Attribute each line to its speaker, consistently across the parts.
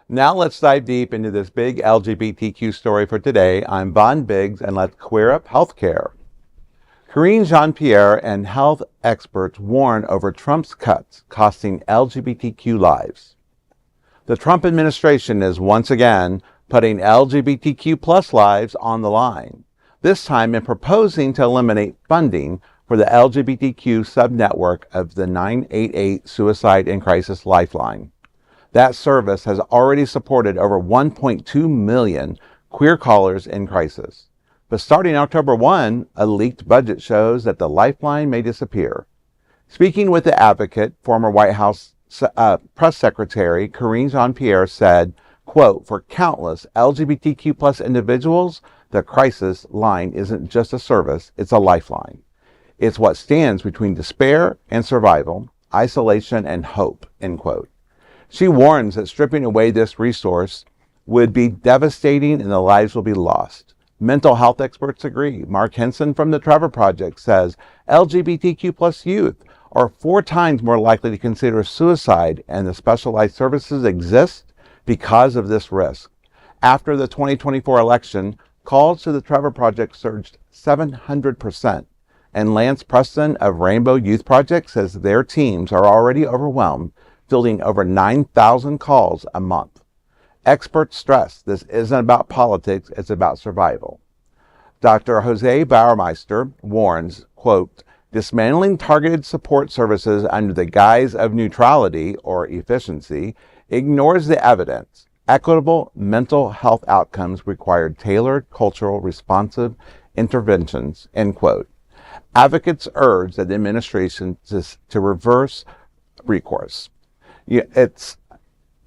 Speaker 1: Now let's dive deep into this big LGBTQ story for today. I'm Von Biggs, and let's queer up healthcare. Karine Jean-Pierre and health experts warn over Trump's cuts costing LGBTQ lives. The Trump administration is once again putting LGBTQ plus lives on the line, this time in proposing to eliminate funding for the LGBTQ subnetwork of the 988 Suicide and Crisis Lifeline. That service has already supported over 1.2 million queer callers in crisis. But starting October 1, a leaked budget shows that the lifeline may disappear. Speaking with the advocate, former White House press secretary Karine Jean-Pierre said, quote, "For countless LGBTQ plus individuals, the crisis line isn't just a service, it's a lifeline. It's what stands between despair and survival, isolation and hope," end quote. She warns that stripping away this resource would be devastating and the lives will be lost. Mental health experts agree. Mark Henson from the Trevor Project says LGBTQ plus youth are 4 times more likely to consider suicide, and the specialized services exist because of this risk. After the 2024 election, calls to the Trevor Project surged 700%. And Lance Preston of Rainbow Youth Project says their teams are already overwhelmed, fielding over 9,000 calls a month. Experts stress this isn't about politics, it's about survival. Dr. José Bauermeister warns, quote, "Dismantling targeted support services under the guise of neutrality or efficiency ignores the evidence. Equitable mental health outcomes require tailored, cultural, responsive interventions," end quote. Advocates urge that the administration to reverse recourse. It's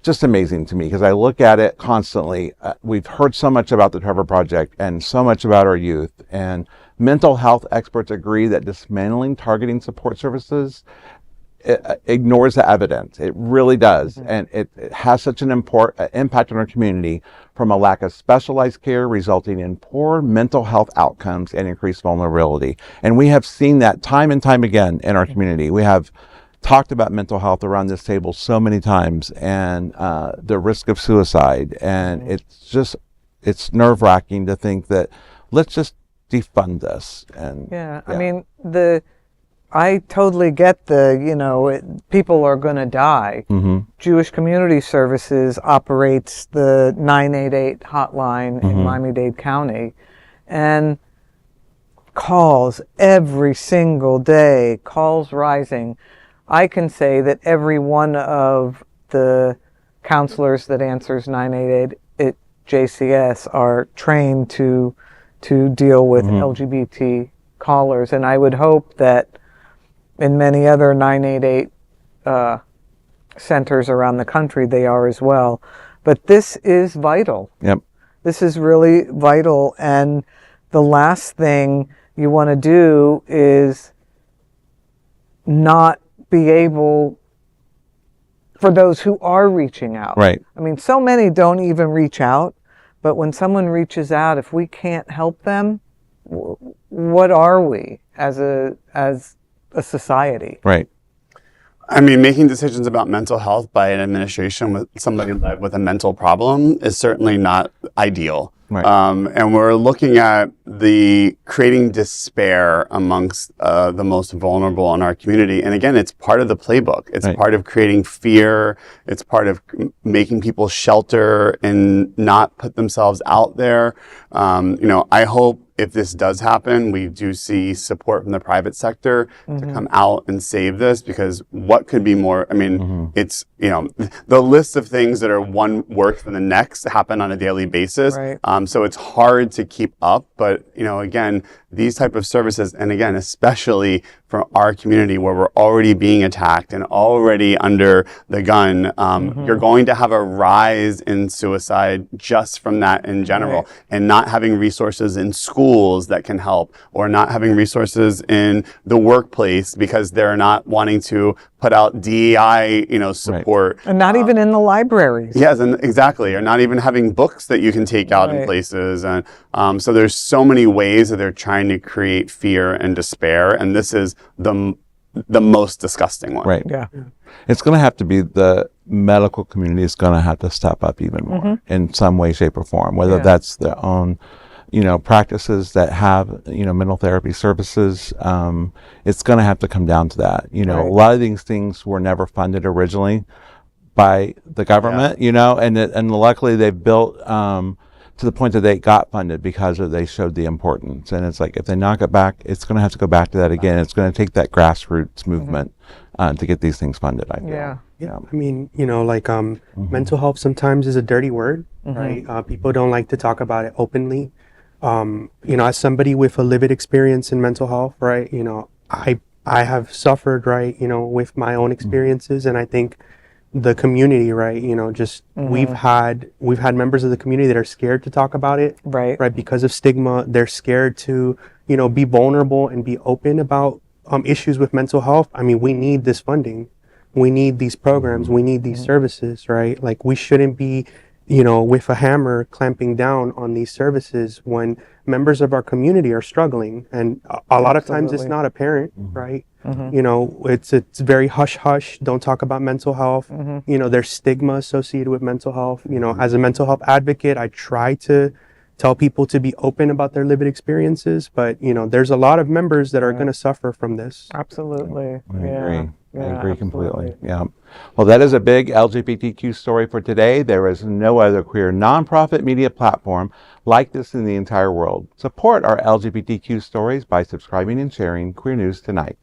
Speaker 1: just amazing to me because I look at it constantly. We've heard so much about the Trevor Project and so much about our youth, and mental health experts agree that dismantling targeting support services ignores the evidence. It really does. Mm-hmm. And it has such an impact on our community, from a lack of specialized care resulting in poor mental health outcomes and increased vulnerability. And we have seen that time and time again in our community. We have talked about mental health around this table so many times, and the risk of suicide. And it's nerve-wracking to think that let's just defund this. And
Speaker 2: I mean, I totally get people are going to die. Mm-hmm. Jewish Community Services operates the 988 hotline in Miami-Dade County, and calls every single day, calls rising. I can say that every one of the counselors that answers 988 at JCS are trained to deal with LGBT callers, and I would hope that in many other 988 centers around the country they are as well. But this is vital. Yep. This is really vital, and the last thing you want to do is not be able, for those who are reaching out.
Speaker 1: Right.
Speaker 2: I mean, so many don't even reach out, but when someone reaches out, if we can't help them, what are we as a society?
Speaker 1: Right.
Speaker 3: I mean, making decisions about mental health by an administration with somebody with a mental problem is certainly not ideal. Right. And we're looking at creating despair amongst the most vulnerable in our community. And again, it's part of the playbook. It's part of creating fear. It's part of making people shelter and not put themselves out there. I hope if this does happen, we do see support from the private sector to come out and save this, because what could be more, it's, the list of things that are one worse than the next happen on a daily basis. Right. So it's hard to keep up, but, again, these type of services, and again, especially for our community where we're already being attacked and already under the gun, you're going to have a rise in suicide just from that in general, and not having resources in schools that can help, or not having resources in the workplace because they're not wanting to put out DEI, support.
Speaker 2: Right. And not even in the libraries.
Speaker 3: Yes, and exactly. Or not even having books that you can take out in places. And so there's so many ways that they're trying to create fear and despair. And this is the most disgusting one.
Speaker 1: Right. Yeah. It's going to have to be the medical community is going to have to step up even more in some way, shape, or form, whether that's their own, practices that have, mental therapy services. It's going to have to come down to that. A lot of these things were never funded originally by the government, and luckily they've built to the point that they got funded because they showed the importance. And it's like, if they knock it back, it's going to have to go back to that again. It's going to take that grassroots movement to get these things funded, I feel.
Speaker 4: Yeah. I mean, mental health sometimes is a dirty word, right? People don't like to talk about it openly. As somebody with a lived experience in mental health, right, I have suffered, right, with my own experiences, and I think the community, right, we've had members of the community that are scared to talk about it, right, because of stigma. They're scared to, be vulnerable and be open about issues with mental health. I mean, we need this funding. We need these programs. We need these services, right? Like, we shouldn't be, with a hammer clamping down on these services when members of our community are struggling. And a lot of times it's not apparent, right? It's very hush-hush. Don't talk about mental health. There's stigma associated with mental health. As a mental health advocate, I try to tell people to be open about their lived experiences, but there's a lot of members that are going to suffer from this.
Speaker 2: Absolutely.
Speaker 1: I agree. I agree completely.
Speaker 2: Absolutely.
Speaker 1: Yeah. Well, that is a big LGBTQ story for today. There is no other queer nonprofit media platform like this in the entire world. Support our LGBTQ stories by subscribing and sharing Queer News Tonight.